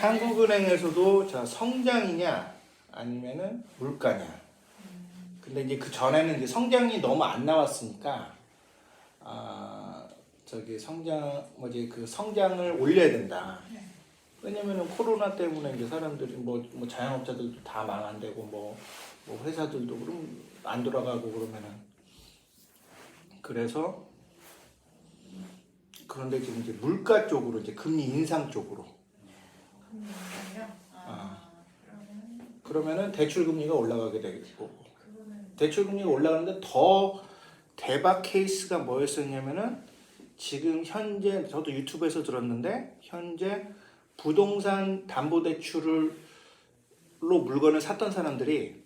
한국은행에서도 자 성장이냐 아니면은 물가냐. 근데 이제 그 전에는 이제 성장이 너무 안 나왔으니까 저기 그 성장을 올려야 된다. 왜냐면은 코로나 때문에 이제 사람들이 뭐 자영업자들도 다 망한되고 뭐 회사들도 그럼 안 돌아가고 그러면은 그래서 그런데 지금 이제 물가 쪽으로 이제 금리 인상 쪽으로 그러면은 대출 금리가 올라가게 되겠고 대출 금리가 올라가는데 더 대박 케이스가 뭐였었냐면은 지금 현재 저도 유튜브에서 들었는데 현재 부동산 담보대출로 물건을 샀던 사람들이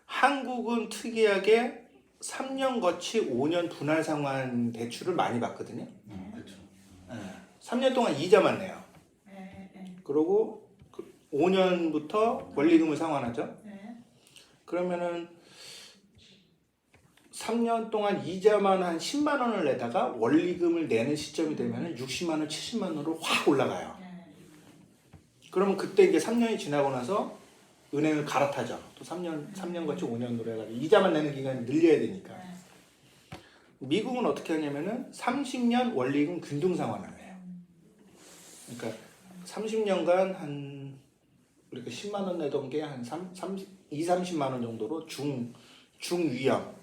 한국은 특이하게 3년 거치 5년 분할 상환 대출을 많이 받거든요. 그렇죠. 3년 동안 이자만 내요. 그리고 5년부터 원리금을 상환하죠. 그러면은 3년 동안 이자만 한 10만 원을 내다가 원리금을 내는 시점이 되면은 60만 원, 70만 원으로 확 올라가요. 그러면 그때 이제 3년이 지나고 나서 은행을 갈아타죠. 또 3년 거치 5년으로 해가지고 이자만 내는 기간이 늘려야 되니까. 미국은 어떻게 하냐면은 30년 원리금 균등 상환을 해요. 그러니까 30년간 한 우리가 10만 원 내던 게 한 30만 원 정도로 중위험.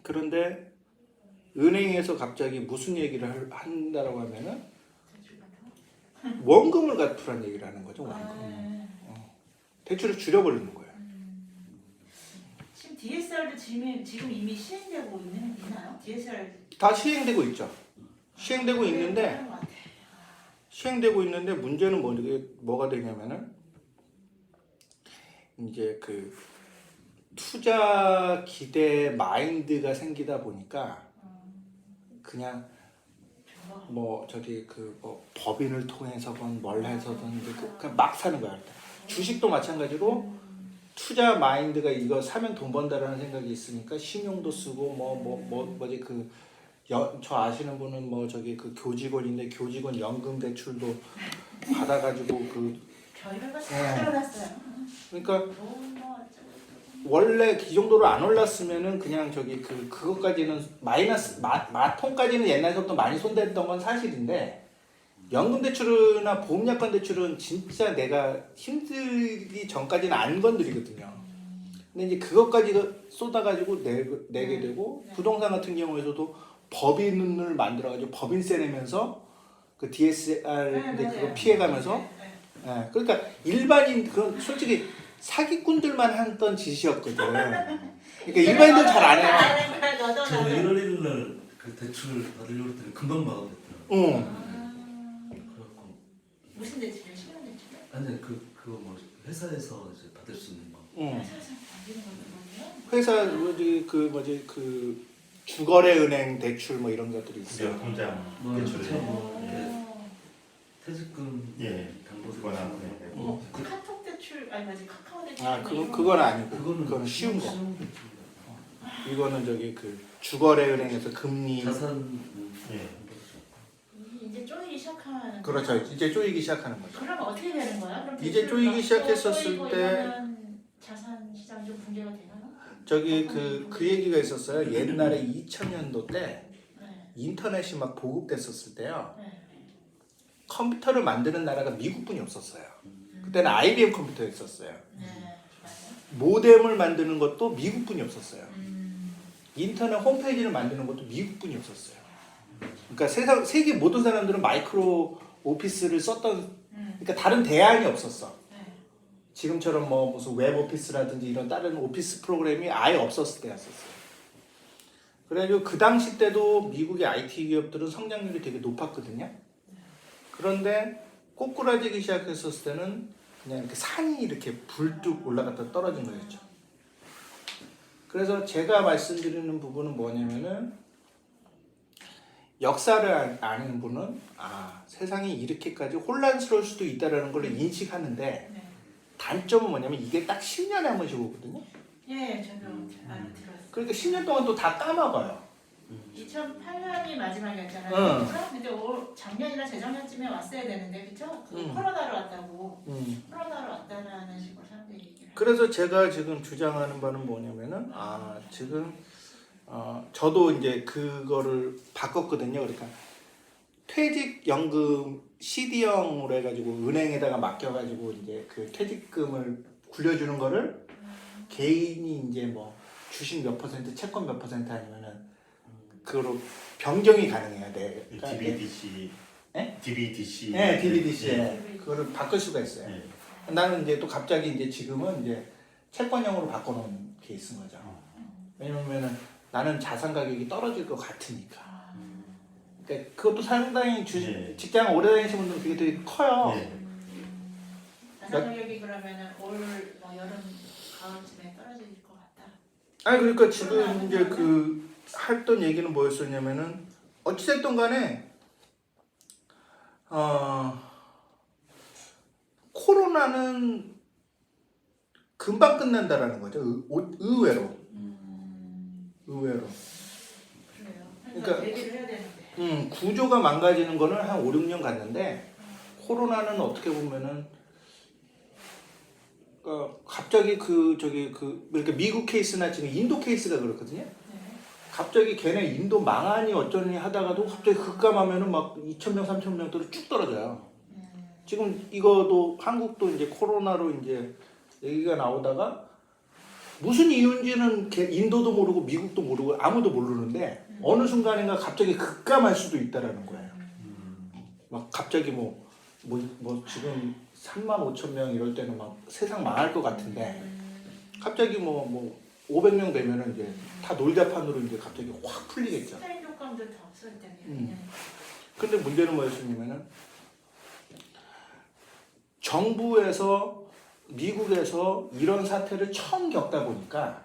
그런데 은행에서 갑자기 무슨 얘기를 한다라고 하면은 원금을 갚으라는 얘기를 하는 거죠. 원금. 대출을 줄여버리는 거예요. 지금 DSR도 지금 이미 시행되고 있나요? DSR 다 시행되고 있죠. 시행되고 있는데 문제는 뭐가 되냐면은 이제 그 투자 기대 마인드가 생기다 보니까 그냥 뭐 법인을 통해서건 뭘 해서든 그냥 막 사는 거야. 주식도 마찬가지로 투자 마인드가 이거 사면 돈 번다라는 생각이 있으니까 신용도 쓰고 저 아시는 분은 그 교직원인데 교직원 연금 대출도 받아가지고 별별 거다 들어갔어요. 그러니까 원래 이 정도로 안 올랐으면은 그냥 그것까지는 마이너스 마통까지는 옛날부터 많이 손댔던 건 사실인데 연금 대출이나 보험약관 대출은 진짜 내가 힘들기 전까지는 안 건드리거든요. 근데 이제 그것까지 쏟아가지고 내게 되고 부동산 같은 경우에도 법인을 만들어가지고 법인세 내면서 그 DSR 그거 피해가면서 그러니까 일반인 그런 솔직히 사기꾼들만 했던 짓이었거든. 그러니까 일반인들 잘 안 해요. 저 1월 1일 날 그 대출 받으려고 했더니 금방 막아냈더라고요. 그래갖고 무슨 대출이요? 신용 대출이요? 아니 그거 뭐 회사에서 이제 받을 수 있는 거. 회사에서 받는 거요? 회사 그 주거래은행 대출 뭐 이런 것들이 있어요. 통장 대출 대출에 퇴직금 담보거나 카톡 대출 아니 카카오 대출 그건 아니고 그거는 그거는 쉬운 거. 대출입니다. 이거는 주거래은행에서 금리 자산 이제 쪼이기 시작하는 그렇죠. 이제 쪼이기 시작하는 거죠. 그럼 어떻게 되는 거야? 그럼 이제 쪼이기 시작했었을 때 자산 시장 좀 붕괴가 되나요? 그 얘기가 있었어요. 옛날에 2000년도 때 네. 인터넷이 막 보급됐었을 때요. 네. 컴퓨터를 만드는 나라가 미국뿐이 없었어요. 그때는 IBM 컴퓨터였었어요. 네. 맞아요. 모뎀을 만드는 것도 미국뿐이 없었어요. 인터넷 홈페이지를 만드는 것도 미국뿐이 없었어요. 그러니까 세계 모든 사람들은 마이크로 오피스를 썼던 그러니까 다른 대안이 없었어. 네. 지금처럼 무슨 웹 오피스라든지 이런 다른 오피스 프로그램이 아예 없었을 때였었어요. 그래가지고 그 당시 때도 미국의 IT 기업들은 성장률이 되게 높았거든요. 그런데 꼬꾸라지기 시작했었을 때는 그냥 이렇게 산이 이렇게 불뚝 올라갔다 떨어진 거였죠. 그래서 제가 말씀드리는 부분은 뭐냐면은 역사를 아는 분은 세상이 이렇게까지 혼란스러울 수도 있다는 걸 인식하는데 네. 단점은 뭐냐면 이게 딱 10년에 한 번씩 오거든요. 예, 저도 잘 들었어요. 그러니까 10년 동안 또 다 까먹어요. 2008년이 마지막이었잖아요. 응. 그죠? 근데 작년이나 재작년쯤에 왔어야 되는데 그죠? 그 응. 코로나로 왔다고. 음. 코로나로 왔다라는 식으로 사람들이 얘기를 그래서 제가 지금 주장하는 바는 뭐냐면은 지금 저도 이제 그거를 바꿨거든요. 그러니까 퇴직연금 CD형으로 해가지고 은행에다가 맡겨가지고 이제 그 퇴직금을 굴려주는 거를 개인이 이제 뭐 주식 몇 퍼센트, 채권 몇 퍼센트 아니면은 그거로 변경이 가능해야 돼. 그러니까 DBDC. 네? DBDC. 네, DBDC에 네. 그거를 바꿀 수가 있어요. 네. 나는 이제 또 갑자기 이제 지금은 이제 채권형으로 바꿔놓은 케이스인 거죠. 왜냐면은 나는 자산 가격이 떨어질 것 같으니까. 그러니까 그것도 상당히 네. 직장 오래 다니신 분들은 그게 되게 커요. 네. 자산 가격이 그러면은 뭐 여름 가을쯤에 떨어질 것 같다. 아니 그러니까 지금 이제 그 했던 얘기는 뭐였었냐면은 어찌됐든 간에 코로나는 금방 끝난다라는 거죠. 의외로. 의외로. 그래요. 그러니까 얘기를 해야 되는데. 구조가 망가지는 거는 한 5, 6년 갔는데 코로나는 어떻게 보면은 갑자기 그러니까 미국 케이스나 지금 인도 케이스가 그렇거든요. 갑자기 걔네 인도 망하니 어쩌니 하다가도 갑자기 급감하면은 막 2,000명, 3,000명대로 쭉 떨어져요. 지금 이거도 한국도 이제 코로나로 이제 얘기가 나오다가 무슨 이유인지는 인도도 모르고 미국도 모르고 아무도 모르는데 어느 순간인가 갑자기 급감할 수도 있다라는 거예요. 막 갑자기 뭐 지금 35,000명 이럴 때는 막 세상 망할 것 같은데 갑자기 뭐 500명 되면은 이제 다 놀자판으로 이제 갑자기 확 풀리겠죠. 스타일 효과도 더 없을 때문에. 근데 문제는 뭐였냐면은 정부에서 미국에서 이런 사태를 처음 겪다 보니까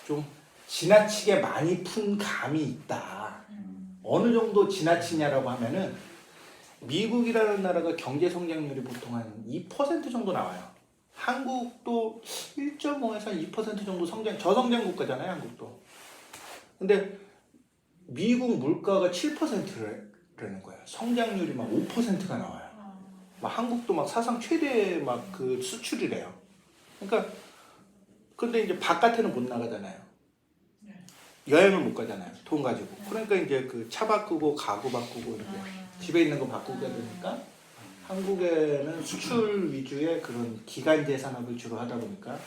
좀 지나치게 많이 푼 감이 있다. 어느 정도 지나치냐라고 하면은 미국이라는 나라가 경제 성장률이 보통 한 2% 정도 나와요. 한국도 1.5에서 2% 정도 저성장 국가잖아요, 한국도. 근데 미국 물가가 7%라는 거예요. 성장률이 막 5%가 나와요. 막 한국도 막 사상 최대 막 그 수출이래요. 그러니까 근데 이제 바깥에는 못 나가잖아요. 여행을 못 가잖아요. 돈 가지고. 그러니까 이제 그 차 바꾸고 가구 바꾸고 이렇게 집에 있는 거 바꾸게 되니까 한국에는 수출 위주의 그런 기간제 산업을 주로 하다 보니까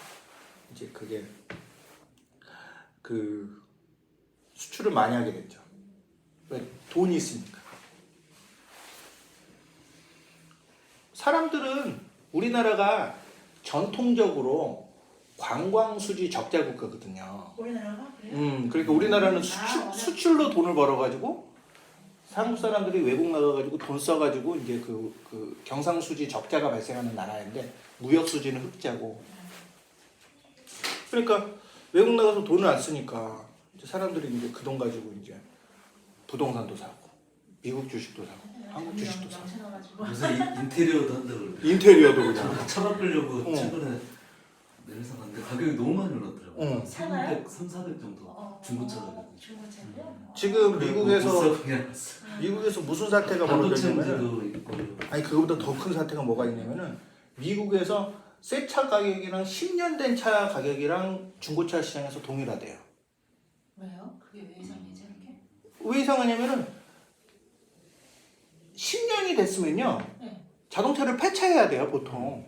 이제 그게 그 수출을 많이 하게 됐죠. 왜? 돈이 있으니까. 사람들은 우리나라가 전통적으로 관광 수지 적자 국가거든요. 우리나라가 그래요? 그러니까 우리나라는 수출로 돈을 벌어가지고 한국 사람들이 외국 나가가지고 돈 써가지고 이제 그 경상수지 적자가 발생하는 나라인데 무역 수지는 흑자고. 그러니까 외국 나가서 돈을 안 쓰니까 이제 사람들이 이제 그 돈 가지고 이제 부동산도 사고 미국 주식도 사고 한국 주식도 사고. 넘쳐나가지고. 요새 인테리어도 한다고 그래요. 인테리어도 그냥. 차 바꾸려고 최근에 내려서 갔는데 가격이 너무 많이 올랐더라고요. 차가요? 300, 400 정도. 중고차 가격. 중고차요? 지금 미국에서 그냥 무슨 사태가 반도체 벌어졌냐면 문제도 있고. 아니 그거보다 더 큰 사태가 뭐가 있냐면은 미국에서 새 차 가격이랑 10년 된 차 가격이랑 중고차 시장에서 동일하대요. 왜요? 그게 왜 이상해지 이렇게? 왜 이상하냐면은 10년이 됐으면요 네. 자동차를 폐차해야 돼요 보통.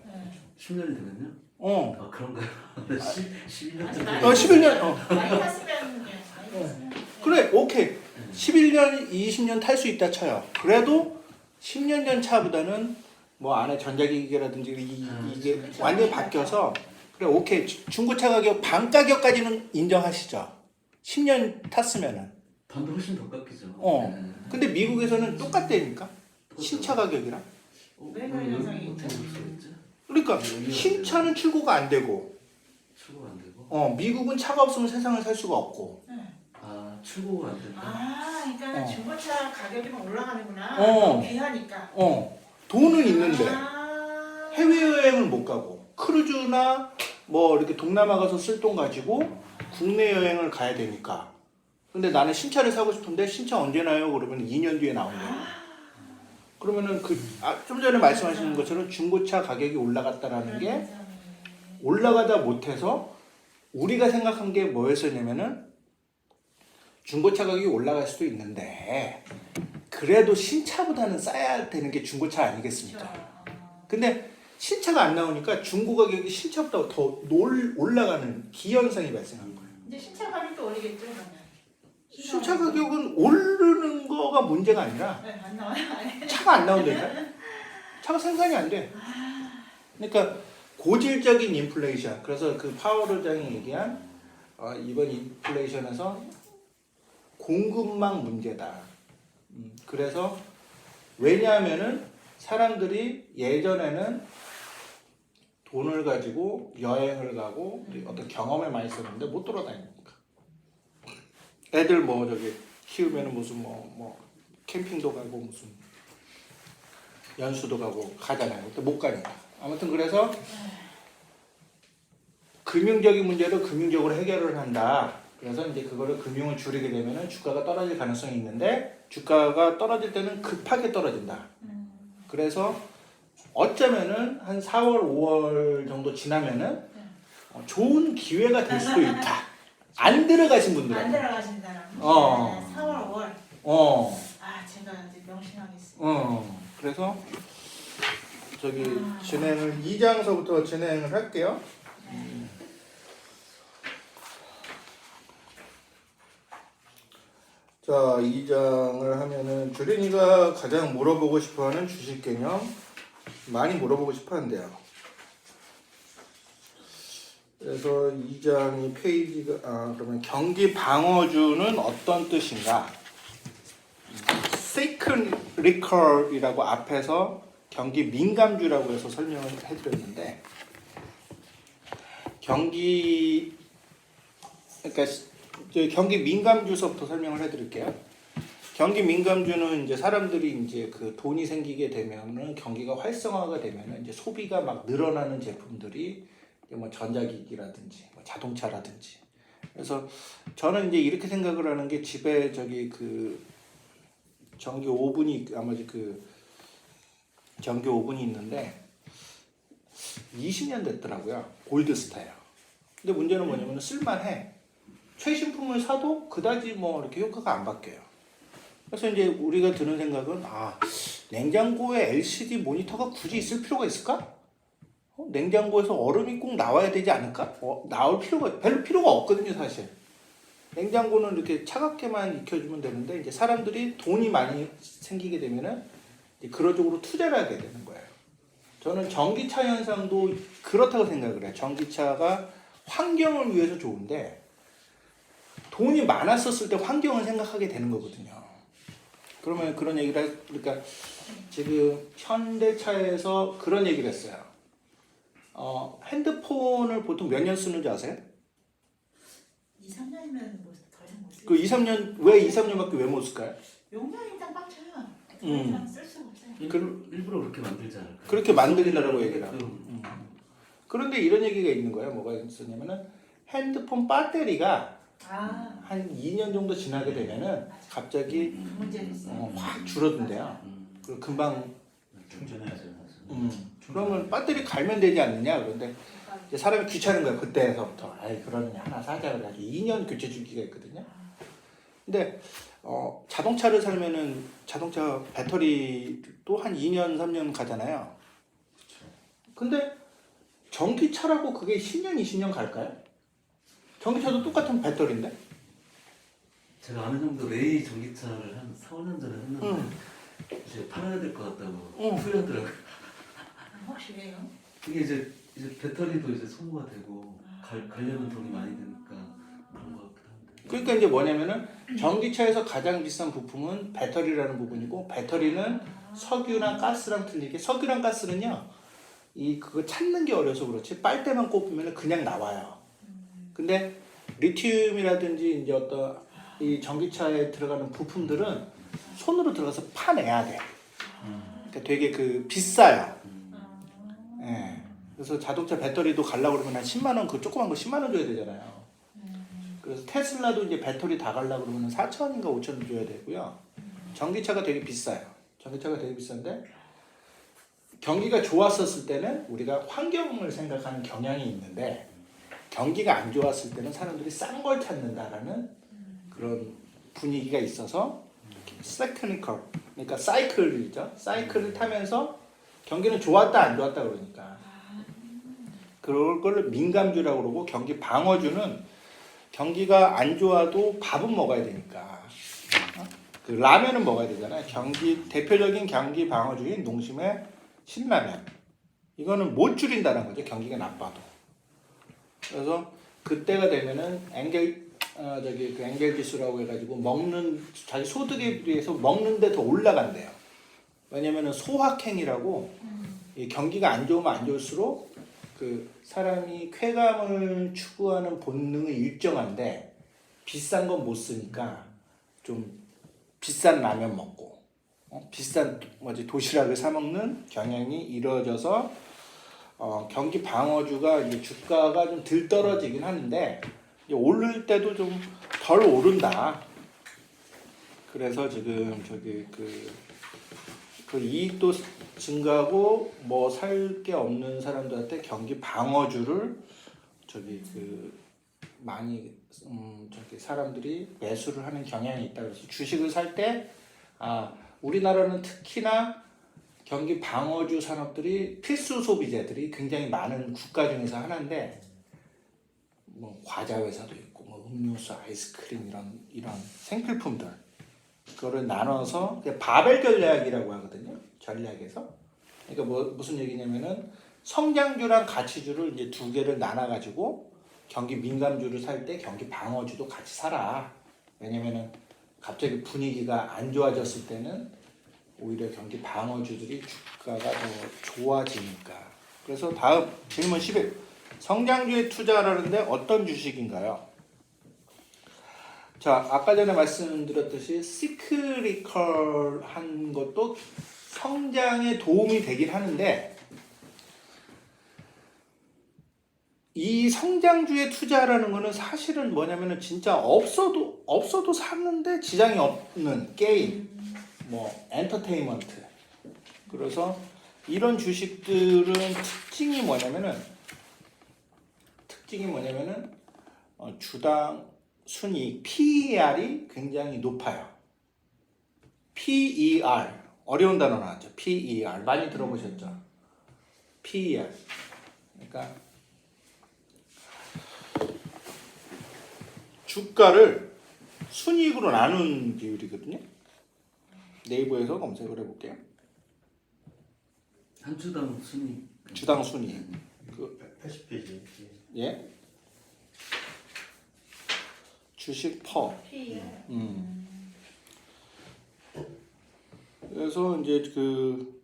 10년이 되면요? 어. 그런가요? 11년 아니, 정도. 많이 11년. 많이 탔으면 많이 탔으면. 그래 오케이. 11년, 20년 탈 수 있다 쳐요. 그래도 10년 전 차보다는 뭐 안에 전자기기라든지 이게 그쵸. 완전히 바뀌어서 그래 오케이 중고차 가격 반 가격까지는 인정하시죠. 10년 탔으면은. 반도 훨씬 더 깎이죠. 근데 미국에서는 똑같다니까 신차 가격이랑. 왜 그런 현상이 있죠? 어떻게 볼수 있지? 그러니까 신차는 출고가 안 되고. 출고가 안 되고. 미국은 차가 없으면 세상을 살 수가 없고. 아 출고가 안 된다. 그러니까 중고차 가격이만 올라가는구나. 귀하니까. 돈은 있는데 아. 해외여행을 못 가고 크루즈나 뭐 이렇게 동남아 가서 쓸 돈 가지고 국내 여행을 가야 되니까 근데 나는 신차를 사고 싶은데 신차 언제 나요? 그러면 2년 뒤에 나온대요. 그러면은 좀 전에 말씀하신 것처럼 중고차 가격이 올라갔다라는 게 올라가다 못해서 우리가 생각한 게 뭐였었냐면은 중고차 가격이 올라갈 수도 있는데 그래도 신차보다는 싸야 되는 게 중고차 아니겠습니까? 근데 신차가 안 나오니까 중고 가격이 신차보다 더 올라가는 기현상이 발생한 거예요. 이제 신차 가격도 오르겠죠 그러면. 신차 가격은 오르는 거가 문제가 아니라 네, 안 나와요. 차가 안 나온다니까? 차가 생산이 안 돼. 그러니까 고질적인 인플레이션. 그래서 그 파월의장이 얘기한 이번 인플레이션에서 공급망 문제다. 그래서 왜냐하면은 사람들이 예전에는 돈을 가지고 여행을 가고 어떤 경험을 많이 썼는데 못 돌아다니니까. 애들 뭐 저기 키우면은 무슨 뭐 캠핑도 가고 무슨 연수도 가고 가잖아요. 근데 못 가니까. 아무튼 그래서 금융적인 문제를 금융적으로 해결을 한다. 그래서 이제 그거를 금융을 줄이게 되면은 주가가 떨어질 가능성이 있는데 주가가 떨어질 때는 급하게 떨어진다. 그래서 어쩌면은 한 4월, 5월 정도 지나면은 좋은 기회가 될 수도 있다. 안 들어가신 분들은. 안 들어가신다는. 네, 4월, 5월. 제가 이제 명심하겠습니다. 그래서 저기 진행을 2장서부터 진행을 할게요. 자, 2장을 하면은 주린이가 가장 물어보고 싶어하는 주식 개념 많이 물어보고 싶어한대요. 그래서 2장이 페이지가 그러면 경기 방어주는 어떤 뜻인가? 세이클리컬이라고 앞에서 경기 민감주라고 해서 설명을 해드렸는데 그러니까 경기 민감주서부터 설명을 해드릴게요. 경기 민감주는 이제 사람들이 이제 그 돈이 생기게 되면은 경기가 활성화가 되면은 이제 소비가 막 늘어나는 제품들이 뭐 전자기기라든지 뭐 자동차라든지. 그래서 저는 이제 이렇게 생각을 하는 게 집에 저기 그 전기 오븐이 전기 오븐이 있는데 20년 됐더라고요. 골드스타예요. 근데 문제는 뭐냐면 쓸만해. 최신품을 사도 그다지 뭐 이렇게 효과가 안 바뀌어요. 그래서 이제 우리가 드는 생각은 냉장고에 LCD 모니터가 굳이 있을 필요가 있을까? 냉장고에서 얼음이 꼭 나와야 되지 않을까? 나올 필요가 별로 필요가 없거든요, 사실. 냉장고는 이렇게 차갑게만 익혀주면 되는데 이제 사람들이 돈이 많이 생기게 되면은 이제 그런 쪽으로 투자를 하게 되는 거예요. 저는 전기차 현상도 그렇다고 생각을 해요. 전기차가 환경을 위해서 좋은데 돈이 많았었을 때 환경을 생각하게 되는 거거든요. 그러면 그런 얘기를 그러니까 지금 현대차에서 그런 얘기를 했어요. 핸드폰을 보통 몇 년 쓰는지 아세요? 2, 3년이면 뭐 더 이상 못 쓰죠. 그 2, 3년 왜 2, 3년밖에 왜 못 쓸까요? 용량이 일단 빡쳐요. 더 이상 쓸 수가 없어요. 일부러 그렇게 만들지 않을까? 그렇게 만들리라고 얘기를 하고. 그런데 이런 얘기가 있는 거예요. 뭐가 있었냐면은 핸드폰 배터리가 한 2년 정도 지나게 되면은 갑자기 문제는 있어요. 확 줄어든대요. 그리고 금방 충전해야죠. 그러면 배터리 갈면 되지 않느냐. 그런데 이제 사람이 귀찮은 거야. 그때서부터. 그러면 하나 사자 그래가지고 2년 교체 주기가 있거든요. 근데 자동차를 살면은 자동차 배터리도 한 2년, 3년 가잖아요. 근데 전기차라고 그게 10년, 20년 갈까요? 전기차도 똑같은 배터리인데? 제가 아는 형도 레이 전기차를 한 4, 5년 전에 했는데 이제 팔아야 될 것 같다고 후회하더라고요. 혹시 왜요? 이게 이제 배터리도 이제 소모가 되고 가려면 돈이 많이 드니까 그런 것 같기도 한데. 그러니까 이제 뭐냐면은 전기차에서 가장 비싼 부품은 배터리라는 부분이고 배터리는 석유랑 가스랑 틀리게 석유랑 가스는요 그거 찾는 게 어려서 그렇지 빨대만 꼽으면 그냥 나와요. 근데 리튬이라든지 이제 어떤 이 전기차에 들어가는 부품들은 손으로 들어가서 파내야 돼. 그러니까 되게 비싸요. 그래서 자동차 배터리도 가려고 그러면 한 10만 원, 그 조그만 거 10만 원 줘야 되잖아요. 그래서 테슬라도 이제 배터리 다 가려고 그러면 4천인가 5천 줘야 되고요. 전기차가 되게 비싸요. 전기차가 되게 비싼데 경기가 좋았었을 때는 우리가 환경을 생각하는 경향이 있는데 경기가 안 좋았을 때는 사람들이 싼 걸 찾는다라는 그런 분위기가 있어서 사이클리컬, 그러니까 사이클이죠. 사이클을 타면서 경기는 좋았다 안 좋았다 그러니까 그걸 걸 민감주라고 그러고 경기 방어주는 경기가 안 좋아도 밥은 먹어야 되니까 그 라면은 먹어야 되잖아요. 대표적인 경기 방어주인 농심의 신라면 이거는 못 줄인다는 거죠. 경기가 나빠도. 그래서 그때가 되면은 그 엥겔 지수라고 해가지고 먹는 자기 소득에 비해서 먹는데 더 올라간대요. 왜냐면은 소확행이라고 이 경기가 안 좋으면 안 좋을수록 그 사람이 쾌감을 추구하는 본능은 일정한데 비싼 건 못 쓰니까 좀 비싼 라면 먹고 비싼 도시락을 사 먹는 경향이 이루어져서 경기 방어주가 이제 주가가 좀 덜 떨어지긴 하는데 이제 오를 때도 좀 덜 오른다. 그래서 지금 저기 그 이익도 증가하고 뭐 살 게 없는 사람들한테 경기 방어주를 많이 사람들이 매수를 하는 경향이 있다. 그래서 주식을 살 때 우리나라는 특히나 경기 방어주 산업들이 필수 소비재들이 굉장히 많은 국가 중에서 하나인데 뭐 과자 회사도 있고 뭐 음료수, 아이스크림 이런 생필품들 그거를 나눠서 바벨 전략이라고 하거든요. 전략에서 그러니까 무슨 얘기냐면은 성장주랑 가치주를 이제 두 개를 나눠 가지고 경기 민감주를 살 때 경기 방어주도 같이 사라. 왜냐면은 갑자기 분위기가 안 좋아졌을 때는 오히려 경기 방어주들이 주가가 더 좋아지니까. 그래서 다음 질문 11. 성장주에 투자하라는데 어떤 주식인가요? 자, 아까 전에 말씀드렸듯이 시크리컬한 것도 성장에 도움이 되긴 하는데 이 성장주에 투자라는 거는 사실은 뭐냐면은 진짜 없어도 사는데 지장이 없는 게임, 뭐 엔터테인먼트. 그래서 이런 주식들은 특징이 뭐냐면은 주당 순이익 PER이 굉장히 높아요. PER 어려운 단어 나왔죠. PER 많이 들어보셨죠? PER 그러니까 주가를 순이익으로 나눈 비율이거든요. 네이버에서 검색을 해볼게요. 한 주당 순위. 주당 순이익. 80페이지. 예. 주식 퍼. 그래서 이제 그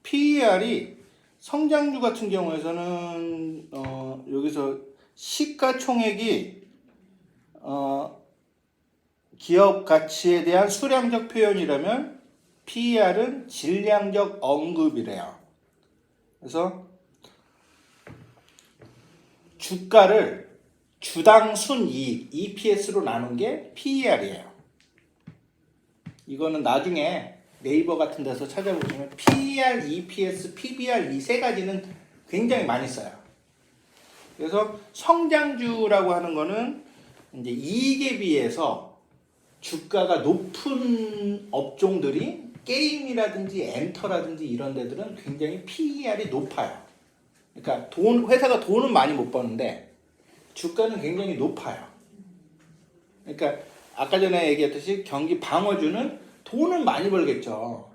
PER이 성장주 같은 경우에서는 여기서 시가총액이 기업 가치에 대한 수량적 표현이라면 PER은 질량적 언급이래요. 그래서 주가를 주당 순이익 EPS로 나눈 게 PER이에요. 이거는 나중에 네이버 같은 데서 찾아보시면 PER, EPS, PBR 이 세 가지는 굉장히 많이 써요. 그래서 성장주라고 하는 거는 이제 이익에 비해서 주가가 높은 업종들이 게임이라든지 엔터라든지 이런 데들은 굉장히 PER이 높아요. 그러니까 회사가 돈은 많이 못 버는데 주가는 굉장히 높아요. 그러니까 아까 전에 얘기했듯이 경기 방어주는 돈은 많이 벌겠죠.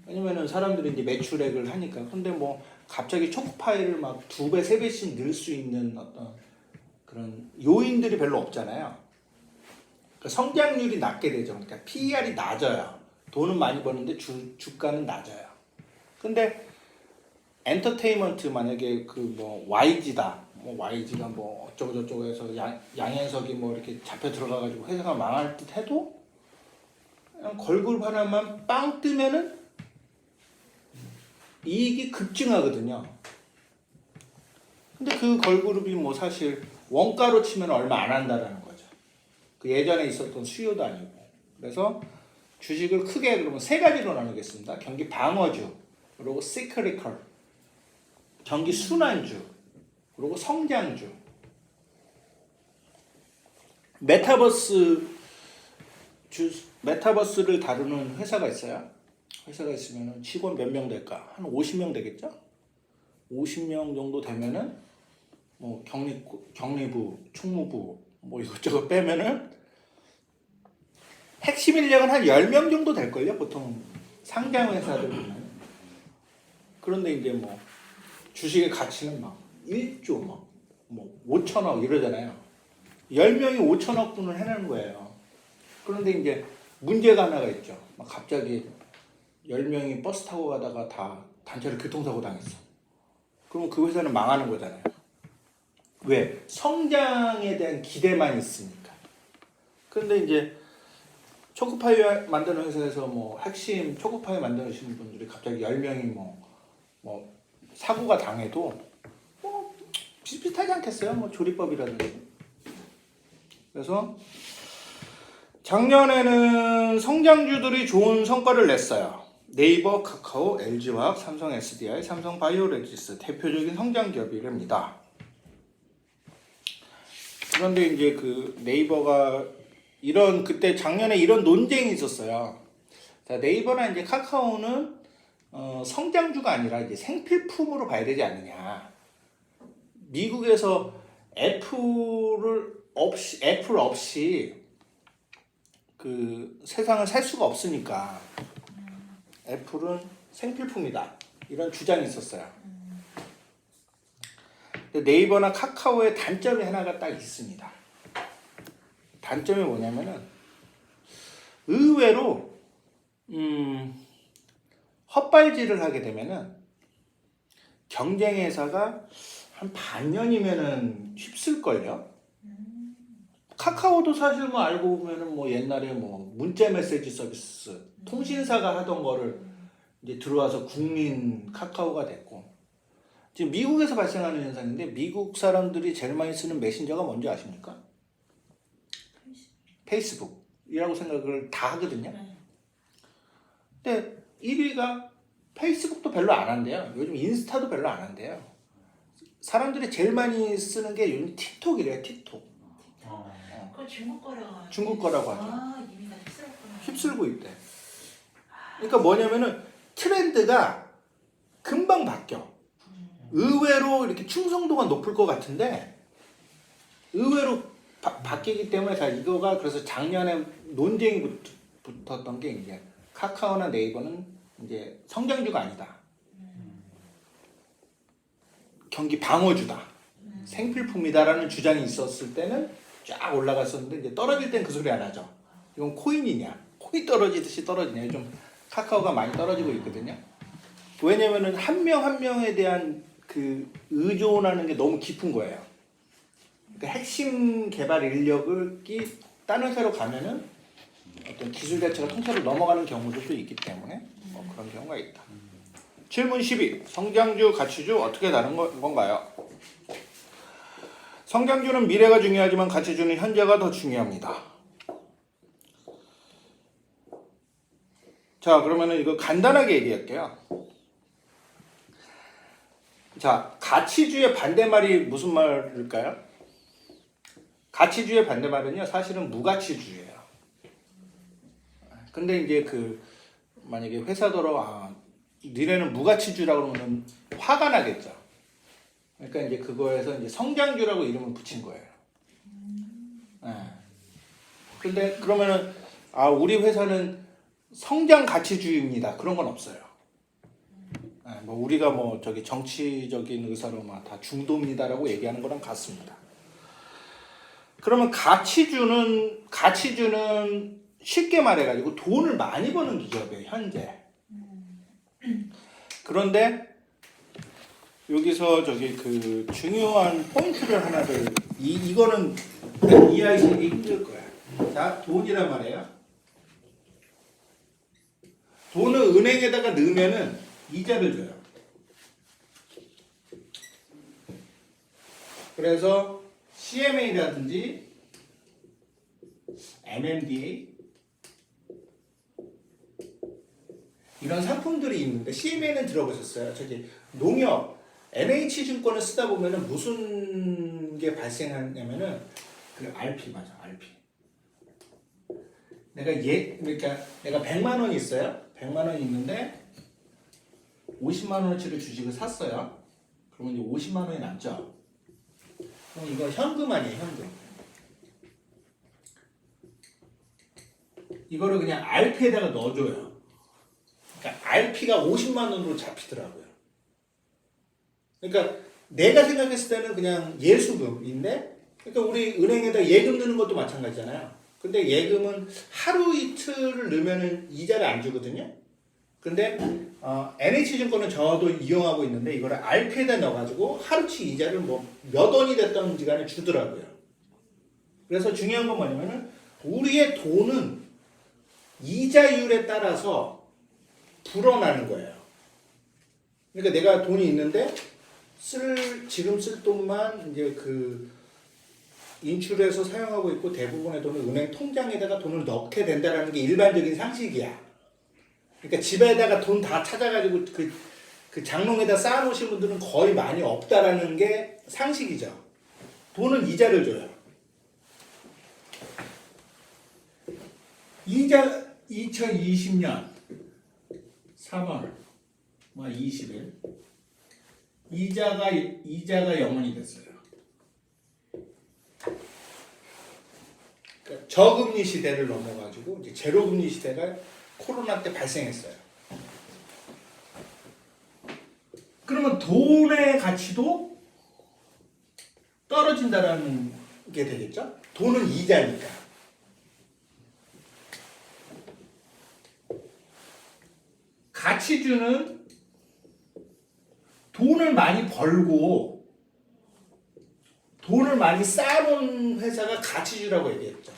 왜냐면은 사람들이 이제 매출액을 하니까. 근데 뭐 갑자기 초코파이를 막 2배, 3배씩 늘 수 있는 어떤 그런 요인들이 별로 없잖아요. 그러니까 성장률이 낮게 되죠. 그러니까 PER이 낮아요. 돈은 많이 버는데 주가는 낮아요. 근데 엔터테인먼트 만약에 그 뭐 YG다. 뭐 YG가 뭐 어쩌고 저쩌고 해서 양현석이 뭐 이렇게 잡혀 들어가가지고 회사가 망할 듯 해도 그냥 걸그룹 하나만 빵 뜨면은 이익이 급증하거든요. 근데 그 걸그룹이 뭐 사실 원가로 치면 얼마 안 한다라는 거죠. 그 예전에 있었던 수요도 아니고. 그래서 주식을 크게 그러면 세 가지로 나누겠습니다. 경기 방어주, 그리고 시크리컬, 경기 순환주, 그리고 성장주. 메타버스를 다루는 회사가 있어요. 회사가 있으면 직원 몇 명 될까? 한 50명 되겠죠? 50명 정도 되면은 뭐 격리부, 총무부 뭐 이것저것 빼면은 핵심 인력은 한 10명 정도 될걸요? 보통 상장 회사들 보면. 그런데 이제 뭐 주식의 가치는 막 1조 뭐 5천억 이러잖아요. 10명이 5천억 분을 해내는 거예요. 그런데 이제 문제가 하나가 있죠. 막 갑자기 10명이 버스 타고 가다가 다 단체로 교통사고 당했어. 그러면 그 회사는 망하는 거잖아요. 왜? 성장에 대한 기대만 있으니까. 그런데 이제 초코파이 만드는 회사에서 뭐 핵심 초코파이 만드시는 분들이 갑자기 10명이 뭐 사고가 당해도 뭐 비슷비슷하지 않겠어요? 뭐 조리법이라든지. 그래서 작년에는 성장주들이 좋은 성과를 냈어요. 네이버, 카카오, LG화학, 삼성 SDI, 삼성 바이오로직스 대표적인 성장 기업이랍니다. 그런데 이제 그 네이버가 그때 작년에 이런 논쟁이 있었어요. 자, 네이버나 이제 카카오는 성장주가 아니라 이제 생필품으로 봐야 되지 않느냐. 미국에서 애플 없이 그 세상을 살 수가 없으니까 애플은 생필품이다. 이런 주장이 있었어요. 근데 네이버나 카카오의 단점이 하나가 딱 있습니다. 단점이 뭐냐면은 의외로 헛발질을 하게 되면은 경쟁 회사가 한 반년이면은 휩쓸걸요. 카카오도 사실 뭐 알고 보면은 뭐 옛날에 뭐 문자 메시지 서비스 통신사가 하던 거를 이제 들어와서 국민 카카오가 됐고, 지금 미국에서 발생하는 현상인데 미국 사람들이 제일 많이 쓰는 메신저가 뭔지 아십니까? 페이스북이라고 생각을 다 하거든요. 근데 1위가 페이스북도 별로 안 한대요. 요즘 인스타도 별로 안 한대요. 사람들이 제일 많이 쓰는 게 요즘 틱톡이래요. 틱톡. 그거 중국 거라고 중국 거라고 하죠. 이미 다 휩쓸었구나. 휩쓸고 있대. 그러니까 뭐냐면은 트렌드가 금방 바뀌어. 의외로 이렇게 충성도가 높을 것 같은데 의외로 바뀌기 때문에 자 이거가 그래서 작년에 논쟁이 붙었던 게 이제 카카오나 네이버는 이제 성장주가 아니다. 경기 방어주다. 생필품이다라는 주장이 있었을 때는 쫙 올라갔었는데 이제 떨어질 땐 그 소리 안 하죠. 이건 코인이냐? 코인 떨어지듯이 떨어지냐? 요즘 카카오가 많이 떨어지고 있거든요. 왜냐면은 한 명 한 명에 대한 그 의존하는 게 너무 깊은 거예요. 그러니까 핵심 개발 인력을 다른 회사로 가면은 어떤 기술 자체가 통째로 넘어가는 경우도 있기 때문에 뭐 그런 경우가 있다. 질문 12. 성장주, 가치주 어떻게 다른 건가요? 성장주는 미래가 중요하지만 가치주는 현재가 더 중요합니다. 자, 그러면은 이거 간단하게 얘기할게요. 자, 가치주의 반대말이 무슨 말일까요? 가치주의 반대말은요, 사실은 무가치주예요. 근데 이제 만약에 회사더러 니네는 무가치주라고 그러면 화가 나겠죠. 그러니까 이제 그거에서 이제 성장주라고 이름을 붙인 거예요. 근데 그러면은 우리 회사는 성장 가치주의입니다. 그런 건 없어요. 뭐 우리가 뭐 저기 정치적인 의사로 막 다 중도입니다라고 얘기하는 거랑 같습니다. 그러면 가치주는 쉽게 말해가지고 돈을 많이 버는 기업이에요, 현재. 그런데 여기서 저기 중요한 포인트를 하나를 이거는 이해하시기 힘들 거야. 자, 돈이란 말이에요. 돈을 은행에다가 넣으면은 이자를 줘요. 그래서 CMA라든지 MMDA 이런 상품들이 있는데 CMA는 들어보셨어요? 저기 농협 NH증권을 쓰다 보면은 무슨 게 발생하냐면은 그 RP 맞아 RP. 그러니까 내가 100만 원이 있어요. 100만 원이 있는데 50만 원어치를 주식을 샀어요. 그러면 이제 50만 원이 남죠. 그럼 이거 현금 아니에요, 현금. 이거를 그냥 RP에다가 넣어줘요. 그러니까 RP가 50만 원으로 잡히더라고요. 그러니까 내가 생각했을 때는 그냥 예수금인데, 그러니까 우리 은행에다 예금 넣는 것도 마찬가지잖아요. 근데 예금은 하루 이틀을 넣으면 이자를 안 주거든요. 근데 NH증권은 저도 이용하고 있는데 이거를 RP에다 넣어가지고 하루치 이자를 뭐 몇 원이 됐던지 간에 주더라고요. 그래서 중요한 건 뭐냐면은 우리의 돈은 이자율에 따라서 불어나는 거예요. 그러니까 내가 돈이 있는데 지금 쓸 돈만 이제 그 인출해서 사용하고 있고 대부분의 돈을 은행 통장에다가 돈을 넣게 된다는 게 일반적인 상식이야. 그러니까 집에다가 돈 다 찾아가지고 그 장롱에다 쌓아놓으신 분들은 거의 많이 없다라는 게 상식이죠. 돈은 이자를 줘요. 이자 2020년 3월 20일 이자가 0원이 됐어요. 그러니까 저금리 시대를 넘어가지고 이제 제로금리 시대가 코로나 때 발생했어요. 그러면 돈의 가치도 떨어진다라는 게 되겠죠? 돈은 이자니까. 가치주는 돈을 많이 벌고 돈을 많이 쌓아놓은 회사가 가치주라고 얘기했죠.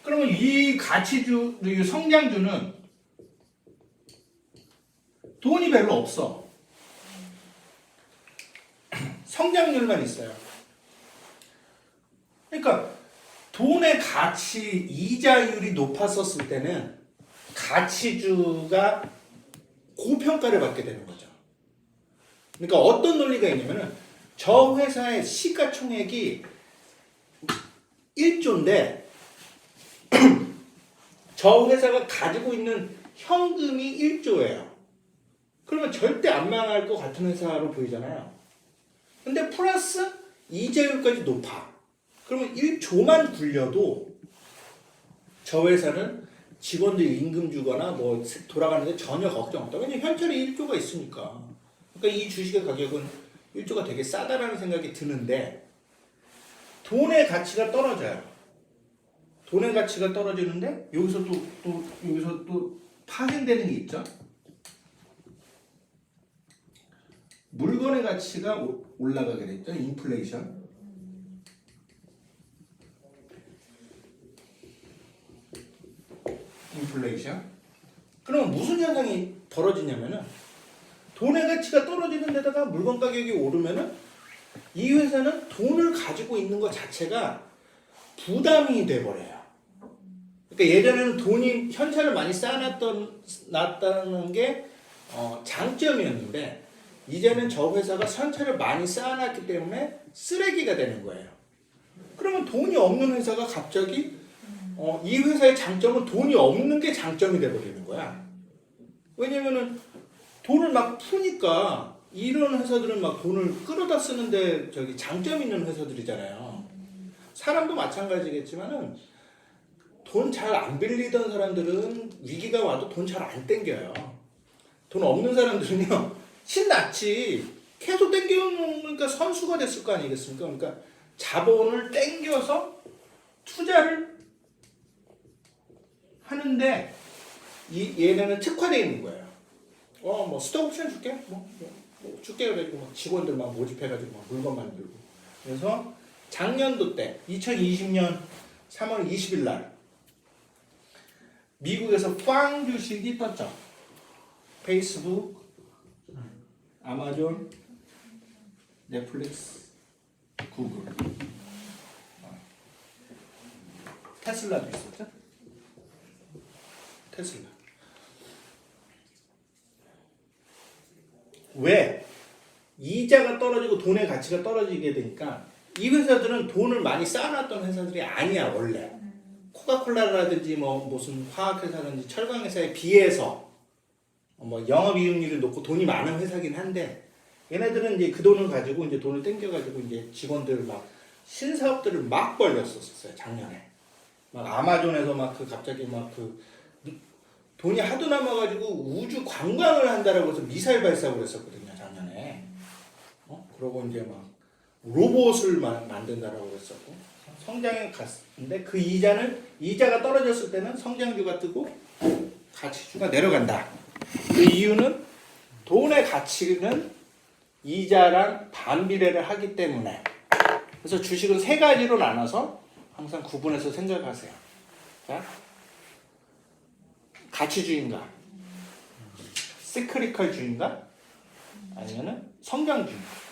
그러면 이 가치주, 이 성장주는 돈이 별로 없어. 성장률만 있어요. 그러니까 돈의 가치, 이자율이 높았었을 때는 가치주가 고평가를 받게 되는 거죠. 그러니까 어떤 논리가 있냐면은 저 회사의 시가총액이 1조인데 저 회사가 가지고 있는 현금이 1조예요. 그러면 절대 안 망할 것 같은 회사로 보이잖아요. 근데 플러스 이자율까지 높아. 그러면 1조만 굴려도 저 회사는 직원들 임금 주거나 뭐 돌아가는데 전혀 걱정 없다. 왜냐면 현찰에 1조가 있으니까. 그러니까 이 주식의 가격은 1조가 되게 싸다라는 생각이 드는데 돈의 가치가 떨어져요. 돈의 가치가 떨어지는데 여기서 또 파생되는 게 있죠. 물건의 가치가 올라가게 됐죠. 인플레이션. 그러면 무슨 현상이 벌어지냐면은 돈의 가치가 떨어지는 데다가 물건 가격이 오르면은 이 회사는 돈을 가지고 있는 것 자체가 부담이 돼버려요. 그러니까 예전에는 돈이 현찰을 많이 쌓아놨다는 게 장점이었는데 이제는 저 회사가 현찰을 많이 쌓아놨기 때문에 쓰레기가 되는 거예요. 그러면 돈이 없는 회사가 갑자기 이 회사의 장점은 돈이 없는 게 장점이 돼버리는 거야. 왜냐면은 돈을 막 푸니까 이런 회사들은 막 돈을 끌어다 쓰는데 저기 장점 있는 회사들이잖아요. 사람도 마찬가지겠지만은 돈 잘 안 빌리던 사람들은 위기가 와도 돈 잘 안 땡겨요. 돈 없는 사람들은요 신났지. 계속 땡겨놓으니까 선수가 됐을 거 아니겠습니까? 그러니까 자본을 땡겨서 투자를 하는데 얘네는 특화되어 있는 거예요. 뭐 스톡옵션 줄게, 뭐 줄게 그래가지고 막 직원들 막 모집해가지고 막 물건 만들고. 그래서 작년도 때 2020년 3월 20일 날 미국에서 꽝 주식이 떴죠. 페이스북, 아마존, 넷플릭스, 구글. 테슬라도 있었죠? 테슬라. 왜? 이자가 떨어지고 돈의 가치가 떨어지게 되니까 이 회사들은 돈을 많이 쌓아놨던 회사들이 아니야 원래. 코카콜라라든지 뭐 무슨 화학회사든지 철강회사에 비해서 뭐 영업이익률을 높고 돈이 많은 회사긴 한데 얘네들은 이제 그 돈을 가지고 이제 돈을 땡겨가지고 이제 직원들 막 신사업들을 막 벌렸었어요 작년에. 막 아마존에서 막 그 갑자기 막 그 돈이 하도 남아가지고 우주 관광을 한다라고 해서 미사일 발사를 했었거든요 작년에. 그러고 이제 막 로봇을 만든다라고 했었고 성장에 갔는데 그 이자가 떨어졌을 때는 성장주가 뜨고 가치주가 내려간다. 그 이유는 돈의 가치는 이자랑 반비례를 하기 때문에. 그래서 주식은 세 가지로 나눠서 항상 구분해서 생각하세요. 자, 가치주인가, 시크리컬 주인가, 아니면은 성장주인가.